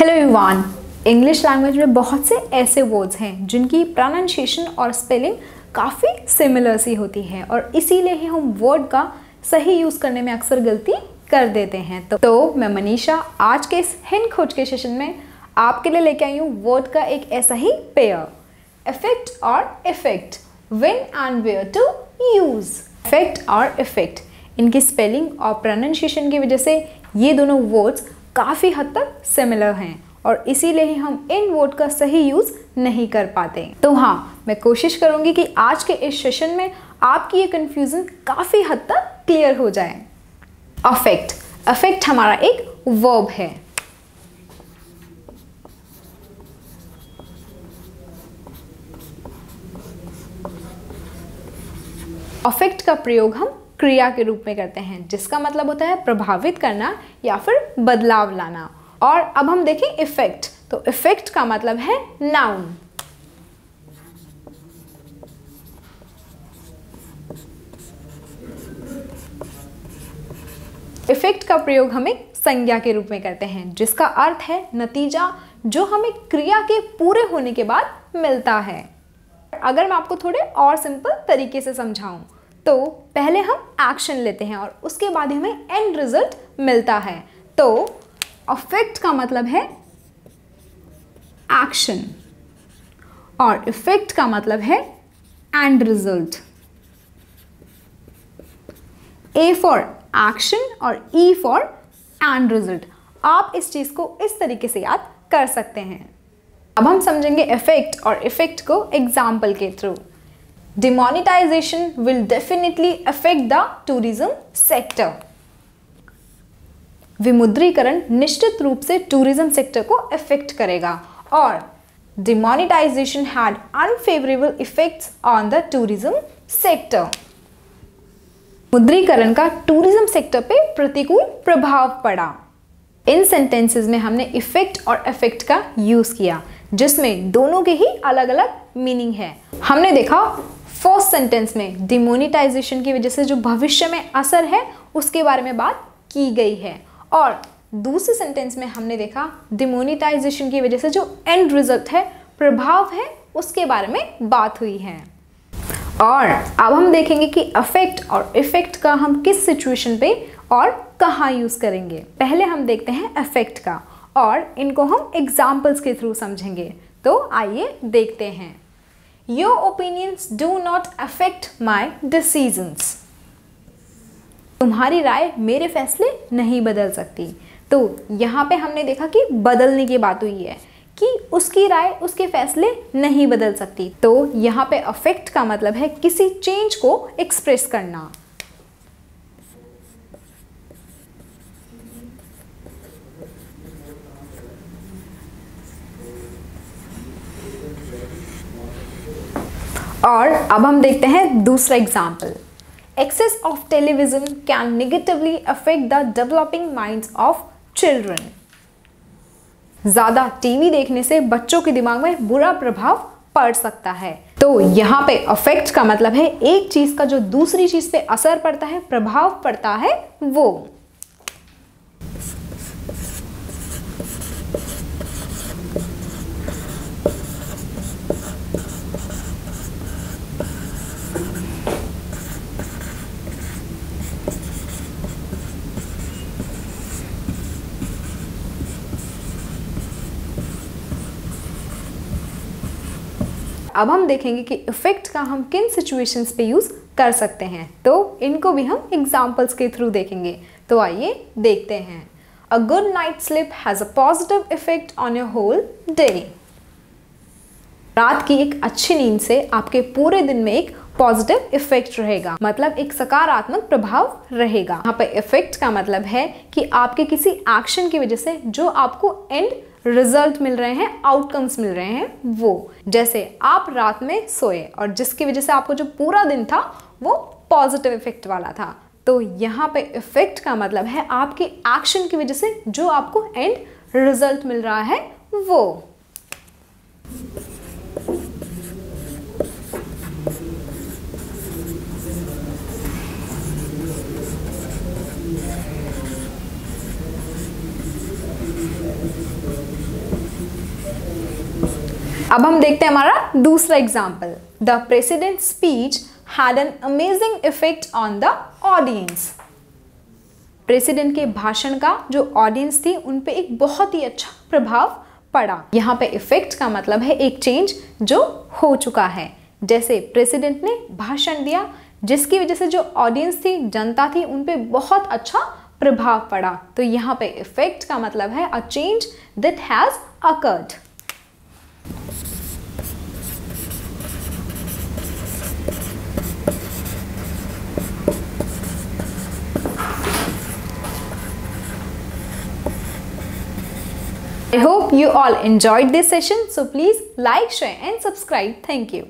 Hello everyone. English language में बहुत से ऐसे वर्ड्स हैं जिनकी प्रोनाउंसिएशन और स्पेलिंग काफ़ी सिमिलर सी होती है और इसीलिए ही हम वर्ड का सही यूज़ करने में अक्सर गलती कर देते हैं। तो मैं मनीषा आज के इस हिंट खोज के सेशन में आपके लिए लेके आई हूँ वर्ड का एक ऐसा ही पेयर, इफेक्ट और effect. When and where to use affect और इफेक्ट, इनकी स्पेलिंग और प्रोनाउंसिएशन की वजह से ये दोनों वर्ड्स काफ़ी हद तक सिमिलर हैं और इसीलिए ही हम इन वर्ड का सही यूज़ नहीं कर पाते। तो हाँ, मैं कोशिश करूँगी कि आज के इस सेशन में आपकी ये कन्फ्यूज़न काफ़ी हद तक क्लियर हो जाए। अफेक्ट, अफेक्ट हमारा एक वर्ब है। अफेक्ट का प्रयोग हम क्रिया के रूप में करते हैं जिसका मतलब होता है प्रभावित करना या फिर बदलाव लाना। और अब हम देखें इफेक्ट, तो इफेक्ट का मतलब है नाउन। इफेक्ट का प्रयोग हम एक संज्ञा के रूप में करते हैं जिसका अर्थ है नतीजा जो हमें क्रिया के पूरे होने के बाद मिलता है। अगर मैं आपको थोड़े और सिंपल तरीके से समझाऊं तो पहले हम एक्शन लेते हैं और उसके बाद हमें एंड रिजल्ट मिलता है। तो अफेक्ट का मतलब है एक्शन और इफेक्ट का मतलब है and result. A for action और ई फॉर एंड रिजल्ट। आप इस चीज को इस तरीके से याद कर सकते हैं। अब हम समझेंगे इफेक्ट और इफेक्ट को एग्जाम्पल के through. Demonetization will definitely affect the tourism sector. विमुद्रीकरण निश्चित रूप से टूरिज्म सेक्टर को अफेक्ट करेगा और demonetization had unfavorable effects on the tourism sector. मुद्रीकरण का टूरिज्म सेक्टर पे प्रतिकूल प्रभाव पड़ा। इन सेंटेंसेस में हमने इफेक्ट और अफेक्ट का यूज किया जिसमें दोनों के ही अलग अलग मीनिंग है। हमने देखा फर्स्ट सेंटेंस में डिमोनेटाइजेशन की वजह से जो भविष्य में असर है उसके बारे में बात की गई है और दूसरे सेंटेंस में हमने देखा डिमोनेटाइजेशन की वजह से जो एंड रिजल्ट है, प्रभाव है, उसके बारे में बात हुई है। और अब हम देखेंगे कि अफेक्ट और इफेक्ट का हम किस सिचुएशन पे और कहाँ यूज करेंगे। पहले हम देखते हैं अफेक्ट का और इनको हम एग्जाम्पल्स के थ्रू समझेंगे। तो आइए देखते हैं। Your opinions do not affect my decisions. तुम्हारी राय मेरे फैसले नहीं बदल सकती। तो यहाँ पे हमने देखा कि बदलने की बात हुई है कि उसकी राय उसके फैसले नहीं बदल सकती। तो यहाँ पे अफेक्ट का मतलब है किसी चेंज को एक्सप्रेस करना। और अब हम देखते हैं दूसरा example. Access of television can negatively affect the developing minds of children. ज्यादा टीवी देखने से बच्चों के दिमाग में बुरा प्रभाव पड़ सकता है। तो यहाँ पे अफेक्ट का मतलब है एक चीज का जो दूसरी चीज पे असर पड़ता है, प्रभाव पड़ता है वो। अब हम देखेंगे कि इफेक्ट का हम किन सिचुएशंस पे यूज कर सकते हैं। तो इनको भी हम एग्जांपल्स के थ्रू देखेंगे। तो आइए देखते हैं। A good night sleep has a positive effect on your whole day. रात की एक अच्छी नींद से आपके पूरे दिन में एक पॉजिटिव इफेक्ट रहेगा, मतलब एक सकारात्मक प्रभाव रहेगा। यहाँ पे इफेक्ट का मतलब है कि आपके किसी एक्शन की वजह से जो आपको एंड रिजल्ट मिल रहे हैं, आउटकम्स मिल रहे हैं वो। जैसे आप रात में सोए और जिसकी वजह से आपको जो पूरा दिन था वो पॉजिटिव इफेक्ट वाला था। तो यहाँ पे इफेक्ट का मतलब है आपके एक्शन की वजह से जो आपको एंड रिजल्ट मिल रहा है वो। अब हम देखते हैं हमारा दूसरा example. The president speech had an amazing effect on the audience. President के भाषण का जो ऑडियंस थी उन पे एक बहुत ही अच्छा प्रभाव पड़ा। यहाँ पे इफेक्ट का मतलब है एक चेंज जो हो चुका है। जैसे प्रेसिडेंट ने भाषण दिया जिसकी वजह से जो ऑडियंस थी, जनता थी, उन पे बहुत अच्छा प्रभाव पड़ा। तो यहाँ पे इफेक्ट का मतलब है a change that has occurred. I hope you all enjoyed this session. So please like, share and subscribe. Thank you.